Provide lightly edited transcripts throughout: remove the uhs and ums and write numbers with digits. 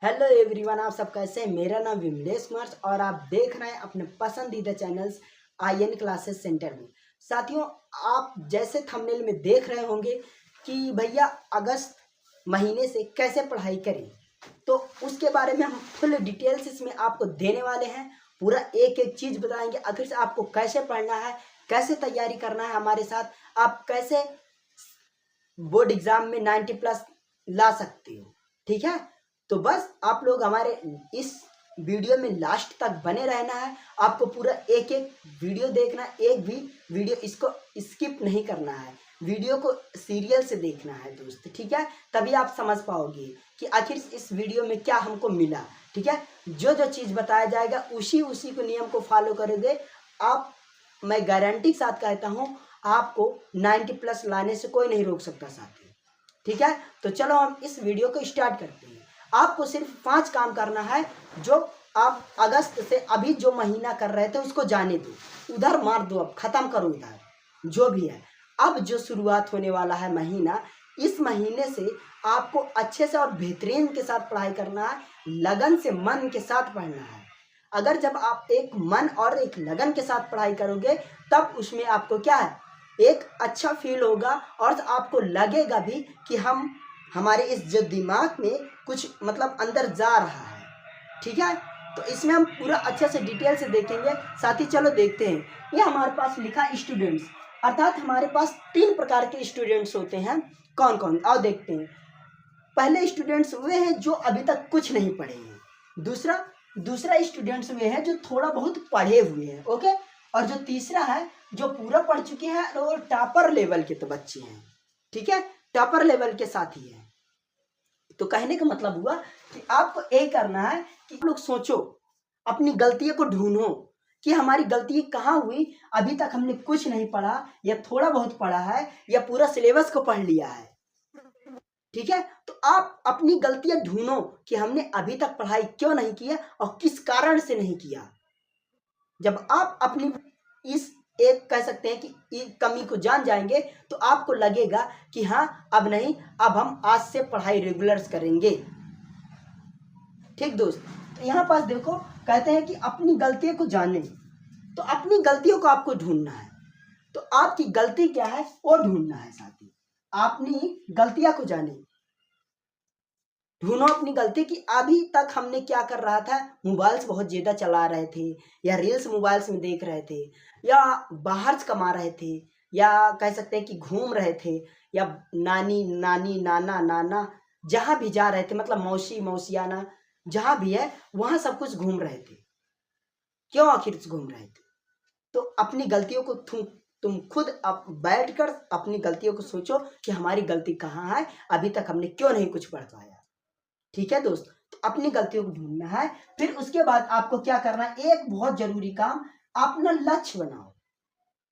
Hello everyone, आप सब कैसे हैं। मेरा नाम विमलेश कुमार और आप देख रहे हैं अपने पसंदीदा चैनल्स आईएन क्लासेस सेंटर में। साथियों, आप जैसे थंबनेल में देख रहे होंगे कि भैया अगस्त महीने से कैसे पढ़ाई करें, तो उसके बारे में हम फुल डिटेल्स इसमें आपको देने वाले हैं। पूरा एक एक चीज़ बताएंगे, आखिर से आपको कैसे पढ़ना है, कैसे तैयारी करना है हमारे साथ, आप कैसे बोर्ड एग्जाम में 90+ ला सकते हो। ठीक है, तो बस आप लोग हमारे इस वीडियो में लास्ट तक बने रहना है। आपको पूरा एक एक वीडियो देखना है, एक भी वीडियो इसको स्किप नहीं करना है, वीडियो को सीरियल से देखना है दोस्त। ठीक है, तभी आप समझ पाओगे कि आखिर इस वीडियो में क्या हमको मिला। ठीक है, जो जो चीज़ बताया जाएगा उसी उसी को नियम को फॉलो करोगे आप, मैं गारंटी के साथ कहता हूँ आपको 90+ लाने से कोई नहीं रोक सकता साथी। ठीक है, तो चलो हम इस वीडियो को स्टार्ट करते हैं। आपको सिर्फ 5 काम करना है, जो आप अगस्त से अभी जो महीना कर रहे थे उसको जाने दो, उधर मार दो, अब खत्म करो इधर जो भी है। अब जो शुरुआत होने वाला है महीना, इस महीने से आपको अच्छे से और बेहतरीन के साथ पढ़ाई करना है, लगन से मन के साथ पढ़ना है। अगर जब आप एक मन और एक लगन के साथ पढ़ाई करोगे तब उसमें आपको क्या है, एक अच्छा फील होगा और आपको लगेगा भी कि हमारे इस जो दिमाग में कुछ मतलब अंदर जा रहा है। ठीक है, तो इसमें हम पूरा अच्छे से डिटेल से देखेंगे साथी। चलो देखते हैं, ये हमारे पास लिखा स्टूडेंट्स, अर्थात हमारे पास 3 प्रकार के स्टूडेंट्स होते हैं। कौन कौन, आओ देखते हैं। पहले स्टूडेंट्स वे हैं जो अभी तक कुछ नहीं पढ़े हैं। दूसरा दूसरा स्टूडेंट्स वे हैं जो थोड़ा बहुत पढ़े हुए हैं। ओके, और जो तीसरा है जो पूरा पढ़ चुके हैं और टॉपर लेवल के तो बच्चे हैं। ठीक है, टॉपर लेवल के साथी हैं। तो कहने का मतलब हुआ कि आपको ये करना है कि आप लोग सोचो, अपनी गलतियों को ढूंढो कि हमारी गलती कहाँ हुई। अभी तक हमने कुछ नहीं पढ़ा या थोड़ा बहुत पढ़ा है या पूरा सिलेबस को पढ़ लिया है। ठीक है, तो आप अपनी गलतियां ढूंढो कि हमने अभी तक पढ़ाई क्यों नहीं किया और किस कारण से नहीं किया। जब आप अपनी इस एक कह सकते हैं कि कमी को जान जाएंगे तो आपको लगेगा कि हाँ अब नहीं, अब हम आज से पढ़ाई रेगुलर करेंगे। ठीक दोस्त, तो यहाँ पास देखो कहते हैं कि अपनी गलतियों को जाने, तो अपनी गलतियों को आपको ढूंढना है। तो आपकी गलती क्या है वो ढूंढना है साथी। अपनी गलतियां को जाने, ढूंढो अपनी गलती कि अभी तक हमने क्या कर रहा था। मोबाइल्स बहुत ज़्यादा चला रहे थे, या रील्स मोबाइल्स में देख रहे थे, या बाहर से कमा रहे थे, या कह सकते हैं कि घूम रहे थे, या नानी नानी नाना नाना जहाँ भी जा रहे थे, मतलब मौसी मौसियाना जहाँ भी है वहाँ सब कुछ घूम रहे थे। क्यों आखिर से घूम रहे थे? तो अपनी गलतियों को तुम खुद अब बैठकर अपनी गलतियों को सोचो कि हमारी गलती कहाँ है, अभी तक हमने क्यों नहीं कुछ पढ़ पाया। ठीक है दोस्त, तो अपनी गलतियों को ढूंढना है। फिर उसके बाद आपको क्या करना है, एक बहुत जरूरी काम, अपना लक्ष्य बनाओ।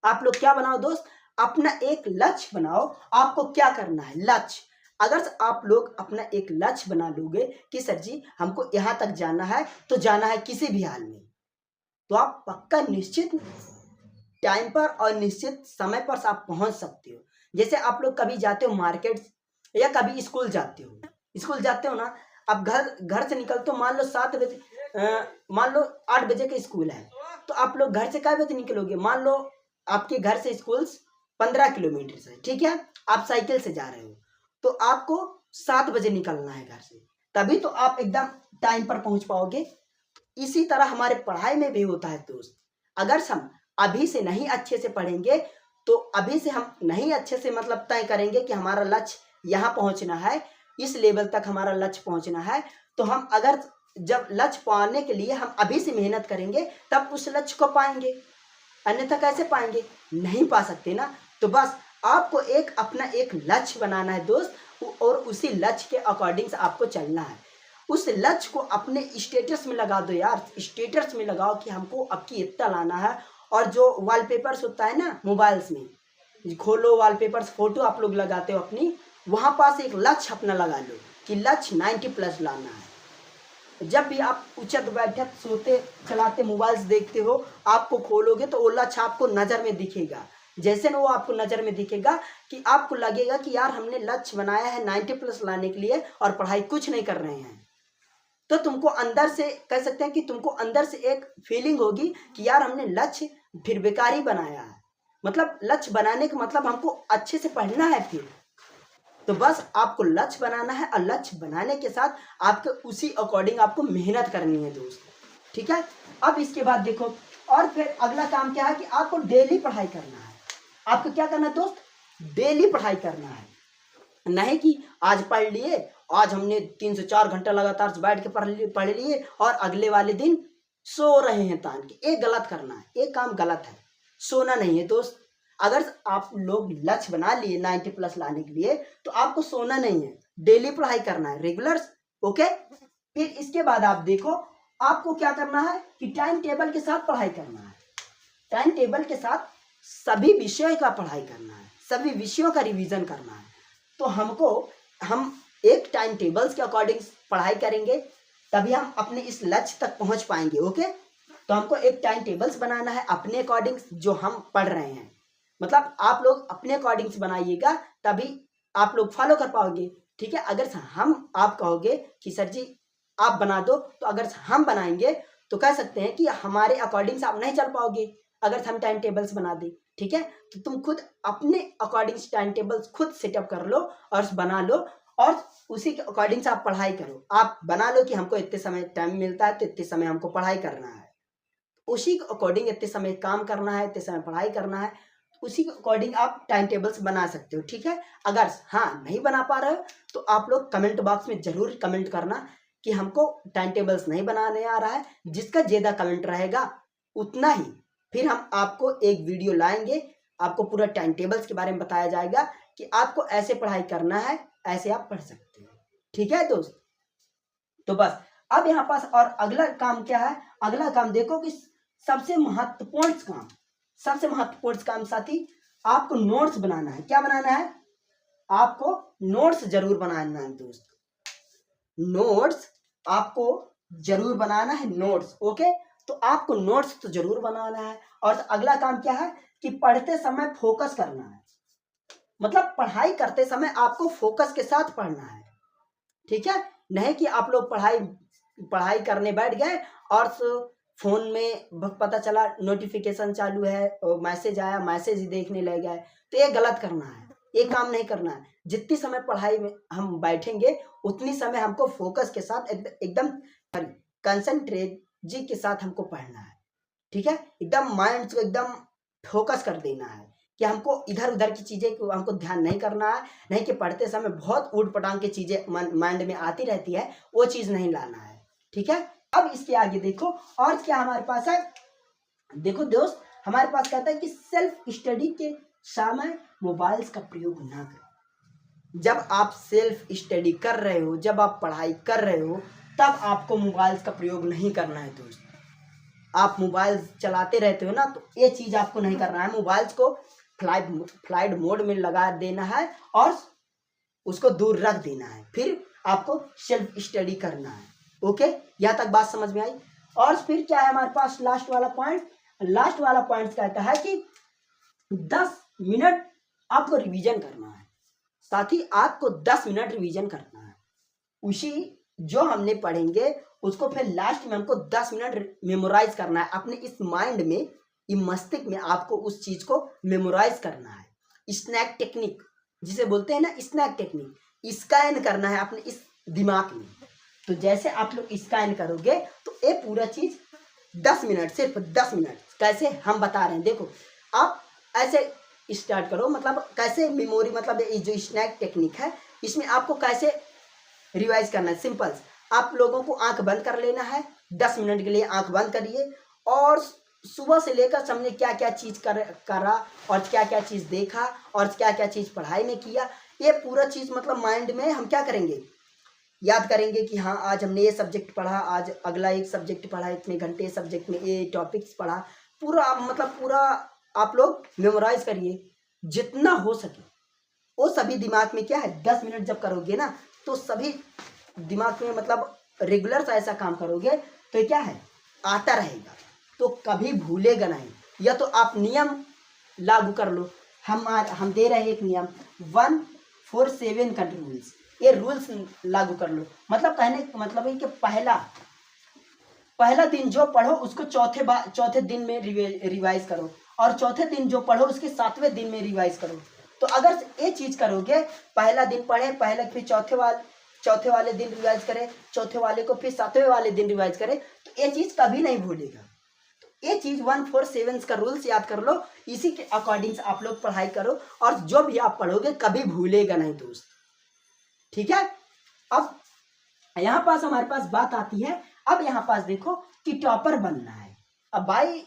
आप लोग क्या बनाओ दोस्त, अपना एक लक्ष्य बनाओ। आपको क्या करना है, लक्ष्य। अगर आप लोग अपना एक लक्ष्य बना लोगे कि सर जी हमको यहां तक जाना है, तो जाना है किसी भी हाल में, तो आप पक्का निश्चित टाइम पर और निश्चित समय पर आप पहुंच सकते हो। जैसे आप लोग कभी जाते हो मार्केट या कभी स्कूल जाते हो ना। अब घर घर से निकलते हो, मान लो 7 बजे, मान लो 8 बजे का स्कूल है, तो आप लोग घर से कै बजे निकलोगे। मान लो आपके घर से स्कूल 15 किलोमीटर से, ठीक है, आप साइकिल से जा रहे हो, तो आपको 7 बजे निकलना है घर से, तभी तो आप एकदम टाइम पर पहुंच पाओगे। इसी तरह हमारे पढ़ाई में भी होता है दोस्त। अगर हम अभी से नहीं अच्छे से पढ़ेंगे, तो अभी से हम नहीं अच्छे से मतलब तय करेंगे कि हमारा लक्ष्य यहाँ पहुँचना है, इस लेवल तक हमारा लक्ष्य पहुँचना है, तो हम अगर जब लक्ष्य पाने के लिए हम अभी से मेहनत करेंगे तब उस लक्ष्य को पाएंगे, अन्यथा कैसे पाएंगे, नहीं पा सकते ना। तो बस आपको एक अपना एक लक्ष्य बनाना है दोस्त, और उसी लक्ष्य के अकॉर्डिंग से आपको चलना है। उस लक्ष्य को अपने स्टेटस में लगा दो यार, स्टेटस में लगाओ कि हमको अब की इतना लाना है। और जो वॉलपेपर्स होता है ना मोबाइल्स में, खोलो वॉलपेपर्स, फोटो आप लोग लगाते हो अपनी, वहाँ पास एक लक्ष्य अपना लगा लो कि लक्ष्य 90+ लाना है। जब भी आप उचट बैठक सोते चलाते मोबाइल्स देखते हो, आपको खोलोगे तो वो लक्ष्य आपको नज़र में दिखेगा। जैसे ना वो आपको नज़र में दिखेगा कि आपको लगेगा कि यार हमने लक्ष्य बनाया है 90+ लाने के लिए और पढ़ाई कुछ नहीं कर रहे हैं। तो तुमको अंदर से कह सकते हैं कि तुमको अंदर से एक फीलिंग होगी कि यार हमने लक्ष्य फिर बेकार ही बनाया है। मतलब लक्ष्य बनाने का मतलब हमको अच्छे से पढ़ना है फिर। तो बस आपको लक्ष्य बनाना है और लक्ष्य बनाने के साथ आपके उसी अकॉर्डिंग आपको मेहनत करनी है दोस्त। ठीक है, अब इसके बाद देखो और फिर अगला काम क्या है कि आपको डेली पढ़ाई करना है। आपको क्या करना है दोस्त, डेली पढ़ाई करना है। नहीं कि आज पढ़ लिए, आज हमने 3 से 4 घंटा लगातार बैठ के पढ़ लिए और अगले वाले दिन सो रहे हैं तान के। ये गलत करना है, ये काम गलत है, सोना नहीं है दोस्त। अगर आप लोग लक्ष्य बना लिए 90+ लाने के लिए तो आपको सोना नहीं है, डेली पढ़ाई करना है, रेगुलर। ओके, फिर इसके बाद आप देखो आपको क्या करना है कि टाइम टेबल के साथ पढ़ाई करना है। टाइम टेबल के साथ सभी विषयों का पढ़ाई करना है, सभी विषयों का रिवीजन करना है। तो हम एक टाइम टेबल्स के अकॉर्डिंग पढ़ाई करेंगे तभी हम अपने इस लक्ष्य तक पहुंच पाएंगे। ओके, तो हमको एक टाइम टेबल्स बनाना है अपने अकॉर्डिंग जो हम पढ़ रहे हैं। मतलब आप लोग अपने अकॉर्डिंग से बनाइएगा तभी आप लोग फॉलो कर पाओगे। ठीक है, अगर आप कहोगे कि सर जी आप बना दो, तो अगर हम बनाएंगे तो कह सकते हैं कि हमारे अकॉर्डिंग से आप नहीं चल पाओगे अगर हम टाइम टेबल्स बना दें। ठीक है, तो तुम खुद अपने अकॉर्डिंग टाइम टेबल्स खुद सेटअप कर लो और बना लो और उसी के अकॉर्डिंग से आप पढ़ाई करो। आप बना लो कि हमको इतने समय टाइम मिलता है तो इतने समय हमको पढ़ाई करना है, उसी के अकॉर्डिंग इतने समय काम करना है, इतने समय पढ़ाई करना है, उसी के अकॉर्डिंग आप टाइम टेबल्स बना सकते हो। ठीक है, अगर हाँ नहीं बना पा रहे हो तो आप लोग कमेंट बॉक्स में जरूर कमेंट करना कि हमको टाइम टेबल्स नहीं बनाने आ रहा है। जिसका ज़्यादा कमेंट रहेगा उतना ही फिर हम आपको एक वीडियो लाएंगे, आपको पूरा टाइम टेबल्स के बारे में बताया जाएगा कि आपको ऐसे पढ़ाई करना है, ऐसे आप पढ़ सकते हो। ठीक है दोस्त, तो बस अब यहाँ पास और अगला काम क्या है। अगला काम देखो कि सबसे महत्वपूर्ण काम साथी आपको नोट्स बनाना है। क्या बनाना है, आपको नोट्स जरूर बनाना है दोस्त, नोट्स आपको जरूर बनाना है, नोट्स। ओके, तो आपको नोट्स तो जरूर बनाना है। और अगला काम क्या है कि पढ़ते समय फोकस करना है। मतलब पढ़ाई करते समय आपको फोकस के साथ पढ़ना है। ठीक है, नहीं कि आप लोग पढ़ाई करने बैठ गए और फोन में पता चला नोटिफिकेशन चालू है और मैसेज आया, मैसेज ही देखने लग गए, तो ये गलत करना है, ये काम नहीं करना है। जितनी समय पढ़ाई में हम बैठेंगे उतनी समय हमको फोकस के साथ एकदम कंसंट्रेट जी के साथ हमको पढ़ना है। ठीक है, एकदम माइंड को एकदम फोकस कर देना है कि हमको इधर उधर की चीज़ें को हमको ध्यान नहीं करना है। नहीं कि पढ़ते समय बहुत ऊट पटांग की चीज़ें माइंड में आती रहती है, वो चीज़ नहीं लाना है। ठीक है, अब इसके आगे देखो और क्या हमारे पास है। देखो दोस्त, हमारे पास कहता है कि सेल्फ स्टडी के समय मोबाइल्स का प्रयोग ना करें। जब आप सेल्फ स्टडी कर रहे हो, जब आप पढ़ाई कर रहे हो, तब आपको मोबाइल्स का प्रयोग नहीं करना है दोस्त। आप मोबाइल चलाते रहते हो ना, तो ये चीज़ आपको नहीं करना है। मोबाइल्स को फ्लाइट मोड में लगा देना है और उसको दूर रख देना है, फिर आपको सेल्फ स्टडी करना है। ओके, यहाँ तक बात समझ में आई। और फिर क्या है हमारे पास लास्ट वाला पॉइंट कहता है कि 10 मिनट आपको रिवीजन करना है। साथ ही आपको 10 मिनट रिवीजन करना है, उसी जो हमने पढ़ेंगे उसको फिर लास्ट में हमको 10 मिनट मेमोराइज करना है। अपने इस माइंड में, इस मस्तिष्क में आपको उस चीज को मेमोराइज करना है। स्नैक टेक्निक जिसे बोलते हैं ना, स्नैक टेक्निक स्कैन करना है अपने इस दिमाग में। तो जैसे आप लोग स्कैन करोगे तो ये पूरा चीज 10 मिनट, सिर्फ 10 मिनट कैसे हम बता रहे हैं। देखो आप ऐसे स्टार्ट करो, मतलब कैसे मेमोरी, मतलब ये जो स्नैक टेक्निक है इसमें आपको कैसे रिवाइज करना है। सिंपल, आप लोगों को आंख बंद कर लेना है, 10 मिनट के लिए आंख बंद करिए और सुबह से लेकर हमने क्या क्या चीज़ करा और क्या क्या चीज़ देखा और क्या क्या चीज़ पढ़ाई में किया, ये पूरा चीज़ मतलब माइंड में हम क्या करेंगे, याद करेंगे कि हाँ आज हमने ये सब्जेक्ट पढ़ा, आज अगला एक सब्जेक्ट पढ़ा, इतने घंटे सब्जेक्ट में ये टॉपिक्स पढ़ा। पूरा मतलब पूरा आप लोग मेमोराइज करिए जितना हो सके। वो सभी दिमाग में क्या है, 10 मिनट जब करोगे ना तो सभी दिमाग में मतलब रेगुलर सा ऐसा काम करोगे तो क्या है, आता रहेगा, तो कभी भूलेगा नहीं। या तो आप नियम लागू कर लो, हम दे रहे हैं एक नियम 147 का रूल्स। ये रूल्स लागू कर लो। मतलब कहने का मतलब है कि पहला दिन जो पढ़ो उसको चौथे दिन में रिवाइज करो, और चौथे दिन जो पढ़ो उसके 7वें दिन में रिवाइज करो। तो अगर ये चीज करोगे, पहला दिन पढ़े, पहले फिर चौथे वाले दिन रिवाइज करें, चौथे वाले को फिर 7वें वाले दिन रिवाइज करें, तो ये चीज कभी नहीं भूलेगा। तो ये चीज 147 का रूल्स याद कर लो, इसी के अकॉर्डिंग आप लोग पढ़ाई करो, और जो भी आप पढ़ोगे कभी भूलेगा नहीं दोस्त, ठीक है। अब यहाँ पास हमारे पास बात आती है, अब यहाँ पास देखो कि टॉपर बनना है। अब भाई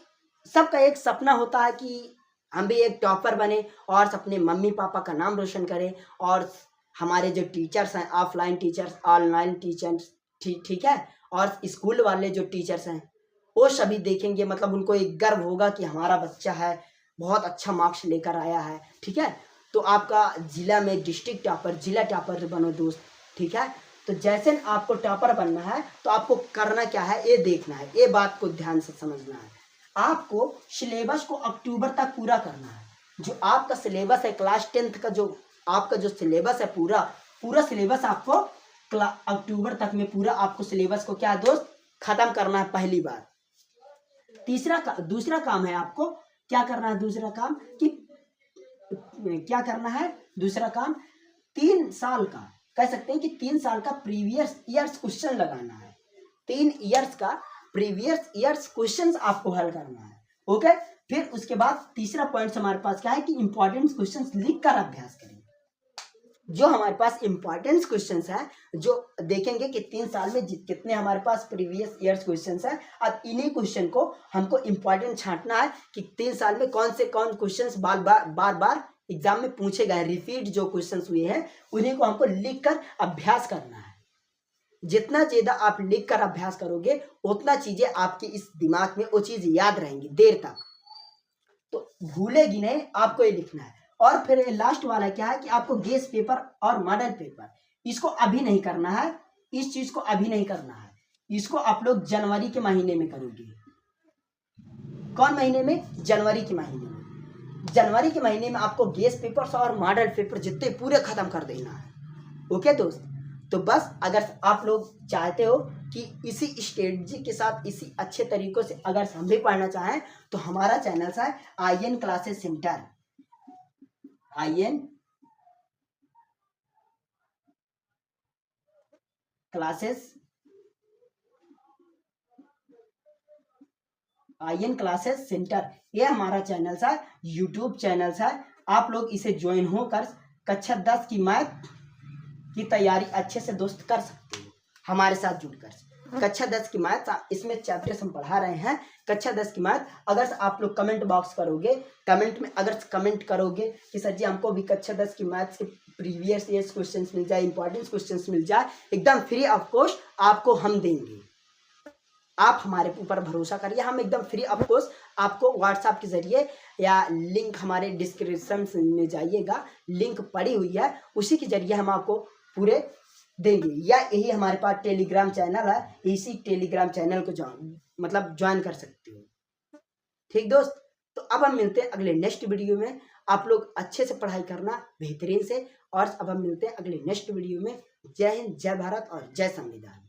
सबका एक सपना होता है कि हम भी एक टॉपर बने और अपने मम्मी पापा का नाम रोशन करें, और हमारे जो टीचर्स हैं, ऑफलाइन टीचर्स, ऑनलाइन टीचर्स, ठीक है, और स्कूल वाले जो टीचर्स हैं वो सभी देखेंगे, मतलब उनको एक गर्व होगा कि हमारा बच्चा है बहुत अच्छा मार्क्स लेकर आया है, ठीक है। तो आपका जिला में डिस्ट्रिक्ट टॉपर, जिला टॉपर बनो दोस्त, ठीक है। तो जैसे आपको टॉपर बनना है तो आपको करना क्या है ये देखना है, ये बात को ध्यान से समझना है। आपको सिलेबस को अक्टूबर तक पूरा करना है। जो आपका सिलेबस है क्लास 10th का, जो आपका जो सिलेबस है पूरा सिलेबस आपको अक्टूबर तक में पूरा आपको सिलेबस को क्या दोस्त खत्म करना है, पहली बार। दूसरा काम है आपको क्या करना है, दूसरा काम कि क्या करना है, दूसरा काम 3 साल का, कह सकते हैं कि 3 साल का प्रीवियस ईयर्स क्वेश्चन लगाना है। 3 इयर्स का प्रीवियस ईयर्स क्वेश्चंस आपको हल करना है, ओके। फिर उसके बाद तीसरा पॉइंट हमारे पास क्या है कि इंपॉर्टेंट क्वेश्चंस लिख कर अभ्यास करें। जो हमारे पास इंपॉर्टेंट क्वेश्चंस है, जो देखेंगे कि 3 साल में कितने हमारे पास प्रीवियस ईयर्स क्वेश्चंस है, अब इन्हीं क्वेश्चन को हमको इंपॉर्टेंट छांटना है कि 3 साल में कौन क्वेश्चंस बार बार एग्जाम में पूछे गए, रिपीट जो क्वेश्चंस हुए हैं उन्हीं को हमको लिख कर अभ्यास करना है। जितना ज्यादा आप लिख कर अभ्यास करोगे उतना चीजें आपके इस दिमाग में वो चीज याद रहेंगी देर तक, तो भूलेगी नहीं, आपको ये लिखना है। और फिर लास्ट वाला क्या है कि आपको गेस पेपर और मॉडल पेपर, इसको अभी नहीं करना है, इस चीज को अभी नहीं करना है, इसको आप लोग जनवरी के महीने में करोगे। कौन महीने में? जनवरी के महीने में। जनवरी के महीने में आपको गेस पेपर्स और मॉडल पेपर जितने पूरे खत्म कर देना है, ओके दोस्त। तो बस अगर आप लोग चाहते हो कि इसी स्ट्रेटजी के साथ इसी अच्छे तरीकों से अगर हम भी पढ़ना चाहें तो हमारा चैनल है IN classes centre, IN classes centre, ये हमारा चैनल है, यूट्यूब चैनल है। आप लोग इसे ज्वाइन होकर कक्षा 10 की मैथ की तैयारी अच्छे से दोस्त कर सकते हो हमारे साथ जुड़कर। कक्षा 10 की मैथ, इसमें चैप्टर्स हम पढ़ा रहे हैं। कक्षा 10 की मैथ, अगर आप लोग कमेंट बॉक्स करोगे, कमेंट में अगर कमेंट करोगे कि सर जी हमको भी कक्षा 10 की मैथ के प्रीवियस ईयर्स क्वेश्चंस मिल जाए, इंपॉर्टेंट क्वेश्चंस मिल जाए, एकदम फ्री ऑफ कॉस्ट आपको हम देंगे। आप हमारे ऊपर भरोसा करिए, हम एकदम फ्री ऑफ कॉस्ट आपको व्हाट्सएप के जरिए या लिंक हमारे डिस्क्रिप्शन में जाइएगा, लिंक पड़ी हुई है, उसी के जरिए हम आपको पूरे देंगे। या यही हमारे पास टेलीग्राम चैनल है, इसी टेलीग्राम चैनल को ज्वाइन कर सकते हो, ठीक दोस्त। तो अब हम मिलते हैं अगले नेक्स्ट वीडियो में। आप लोग अच्छे से पढ़ाई करना बेहतरीन से, और अब हम मिलते हैं अगले नेक्स्ट वीडियो में। जय हिंद, जय भारत और जय संविधान।